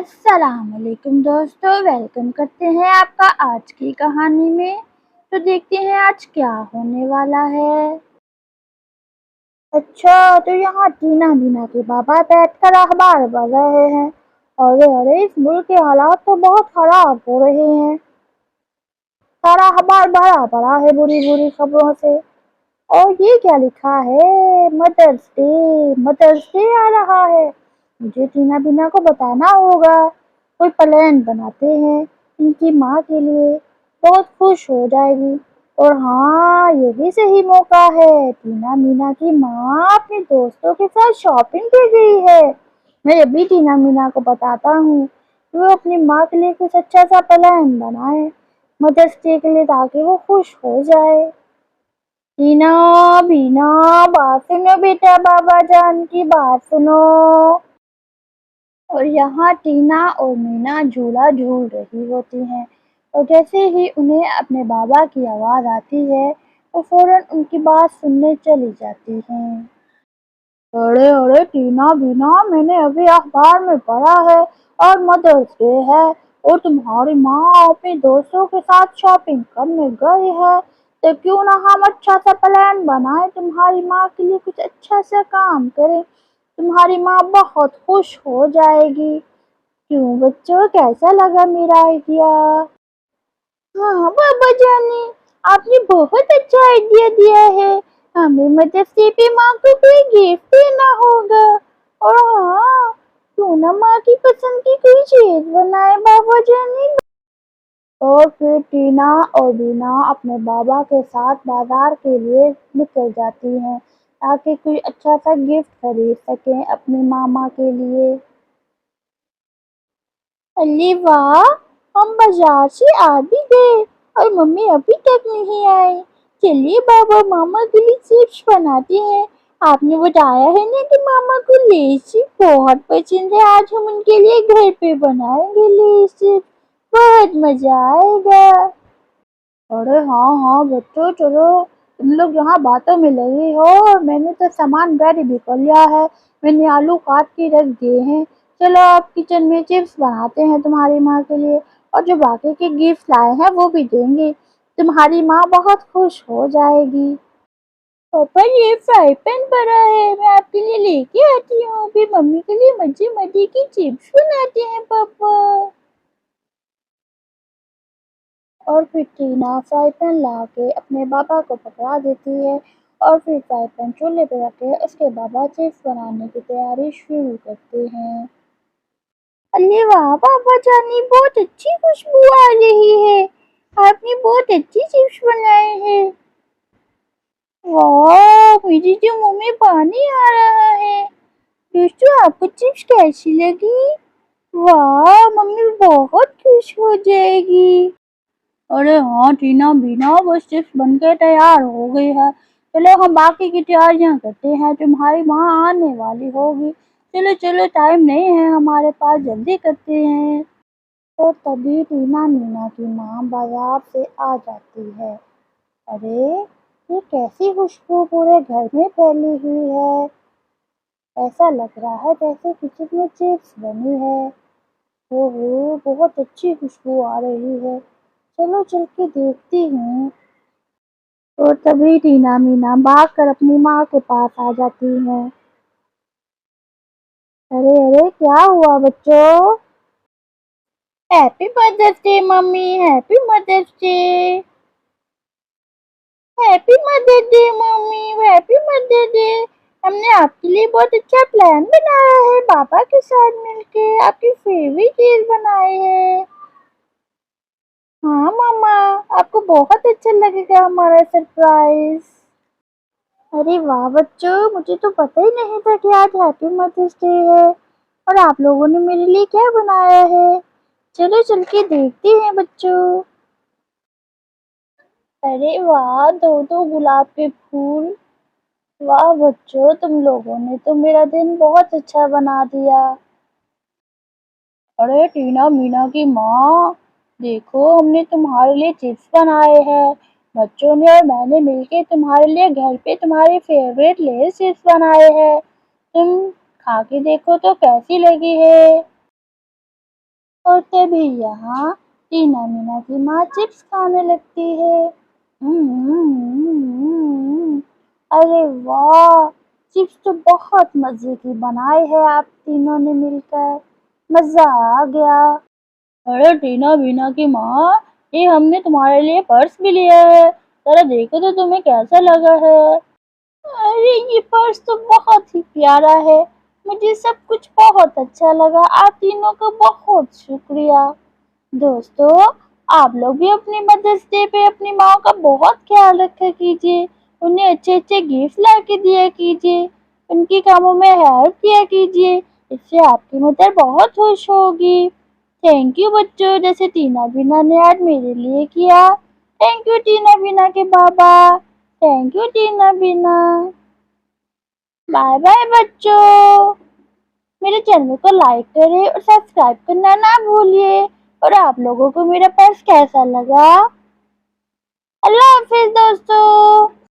अस्सलाम वालेकुम दोस्तों, वेलकम करते हैं आपका आज की कहानी में। तो देखते हैं आज क्या होने वाला है। अच्छा, तो यहाँ टीना मीना के बाबा बैठकर अखबार पढ़ रहे हैं। अरे अरे, इस मुल्क के हालात तो बहुत खराब हो रहे हैं। सारा अखबार भरा पड़ा है बुरी बुरी खबरों से। और ये क्या लिखा है, मदर्स डे आ रहा है। मुझे टीना बीना को बताना होगा। कोई प्लान बनाते हैं इनकी माँ के लिए, बहुत खुश हो जाएगी। और हाँ, यही सही मौका है। टीना मीना की माँ अपने दोस्तों के साथ शॉपिंग पे गई है। मैं अभी टीना मीना को बताता हूँ कि वो अपनी माँ के लिए कुछ अच्छा सा प्लान बनाए मदर्स डे के लिए, ताकि वो खुश हो जाए। टीना, बीना, बात सुनो बेटा, बाबा जान की बात सुनो। और यहाँ टीना और मीना झूला झूल रही होती हैं, और जैसे ही उन्हें अपने बाबा की आवाज़ आती है वो फौरन उनकी बात सुनने चली जाती हैं। अरे अरे टीना बीना, मैंने अभी अखबार में पढ़ा है और मदर्स डे है, और तुम्हारी माँ अपने दोस्तों के साथ शॉपिंग करने गई है। तो क्यों ना हम अच्छा सा प्लान बनाए, तुम्हारी माँ के लिए कुछ अच्छा सा काम करें। तुम्हारी माँ बहुत खुश हो जाएगी। क्यों बच्चों, कैसा लगा मेरा आइडिया? हाँ बाबा जानी, आपने बहुत अच्छा आइडिया दिया है। हमें मदर्स डे पे माँ को कोई गिफ्ट देना होगा। और हाँ, क्यों ना माँ की पसंद की कोई चीज बनाए बाबा जानी। और फिर टीना और बीना अपने बाबा के साथ बाजार के लिए निकल जाती हैं, ताकि कोई अच्छा सा गिफ्ट खरीद सकें अपनी मामा के लिए। अरे वाह, हम बाजार से आ भी गए और मम्मी अभी तक नहीं आई। चलिए बाबा मामा के लिए चिप्स बनाते हैं। आपने बताया है ना कि मामा को लेस चिप्स बहुत पसंद है। आज हम उनके लिए घर पे बनाएंगे लेस चिप्स। बहुत मजा आएगा। अरे हाँ हाँ बच्चों, चलो तुम लोग यहाँ बातों में लगे हो, और मैंने तो सामान रेडी भी कर लिया है। मैंने आलू काट के रख दिए हैं। चलो आप किचन में चिप्स बनाते हैं तुम्हारी माँ के लिए, और जो बाकी के गिफ्ट लाए हैं वो भी देंगे। तुम्हारी माँ बहुत खुश हो जाएगी। पापा, ये फ्राई पैन पड़ा है, मैं आपके लिए लेके आती हूँ। अभी मम्मी के लिए मजे मजे की चिप्स बनाते हैं पापा। और फिर टीना फ्राई पैन ला के अपने बाबा को पकड़ा देती है, और फिर फ्राई पैन चूल्हे पे रख के उसके बाबा चिप्स बनाने की तैयारी शुरू करते हैं। अरे वाह पापा जानी, बहुत अच्छी खुशबू आ रही है। आपने बहुत अच्छी चिप्स बनाए हैं। वाह, मेरे तो मुंह में पानी आ रहा है। दोस्तों, आपको चिप्स कैसी लगी? वाह, मम्मी बहुत खुश हो जाएगी। अरे हाँ टीना बीना, बस चिप्स बनके तैयार हो गई है। चलो हम बाकी की तैयारियां करते हैं, तुम्हारी माँ आने वाली होगी। चलो चलो, टाइम नहीं है हमारे पास, जल्दी करते हैं। तो तभी टीना मीना की माँ बाजार से आ जाती है। अरे, ये कैसी खुशबू पूरे घर में फैली हुई है। ऐसा लग रहा है जैसे किचन में चिप्स बनी है। ओहो, बहुत अच्छी खुशबू आ रही है। चलो चल के देखती हूँ। और तभी टीना मीना भाग कर अपनी माँ के पास आ जाती हैं। अरे अरे, क्या हुआ बच्चों? Happy mother's day mummy, happy mother's day. Happy mother's day mummy, happy mother's day. हमने आपके लिए बहुत अच्छा प्लान बनाया है, पापा के साथ मिलके आपकी फेवरेट चीज बनाए हैं। हाँ मामा, आपको बहुत अच्छा लगेगा हमारा सरप्राइज। अरे वाह बच्चों, मुझे तो पता ही नहीं था कि आज हैप्पी मदर्स डे है। और आप लोगों ने मेरे लिए क्या बनाया है? चलो चल के देखते हैं बच्चों। अरे वाह, दो दो गुलाब के फूल। वाह बच्चों, तुम लोगों ने तो मेरा दिन बहुत अच्छा बना दिया। अरे टीना मीना की माँ, देखो हमने तुम्हारे लिए चिप्स बनाए हैं। बच्चों ने और मैंने मिलके तुम्हारे लिए घर पे तुम्हारे फेवरेट लेस चिप्स बनाए हैं। तुम खा के देखो तो कैसी लगी है। اور تبھی یہاں ٹینا مینا کی ماں چپس کھانے لگتی ہے۔ ارے واہ، چپس تو بہت مزے کی بنائی ہے آپ تینوں نے مل کر، مزہ آ گیا۔ ارے ٹینا بینا کی ماں، یہ ہم نے تمہارے لیے پرس بھی لیا ہے، ذرا دیکھو تو تمہیں کیسا لگا ہے۔ ارے یہ پرس تو بہت ہی پیارا ہے، مجھے سب کچھ بہت اچھا لگا، آپ تینوں کا بہت شکریہ۔ دوستو، آپ لوگ بھی اپنی مدرس ڈے پہ اپنی ماں کا بہت خیال رکھا کیجیے، انہیں اچھے اچھے گفٹ لا کے دیا کیجیے، ان کی کاموں میں ہیلپ کیا کیجیے، اس سے آپ کی مدر بہت خوش ہوگی۔ تھینک یو بچوں، جیسے ٹینا بینا نے آج میرے لیے کیا۔ تھینک یو ٹینا بینا کے بابا، تھینک یو ٹینا بینا۔ بائے بائے بچوں، میرے چینل کو لائک کریں اور سبسکرائب کرنا نہ بھولیے۔ اور آپ لوگوں کو میرا پرس کیسا لگا؟ اللہ حافظ دوستو۔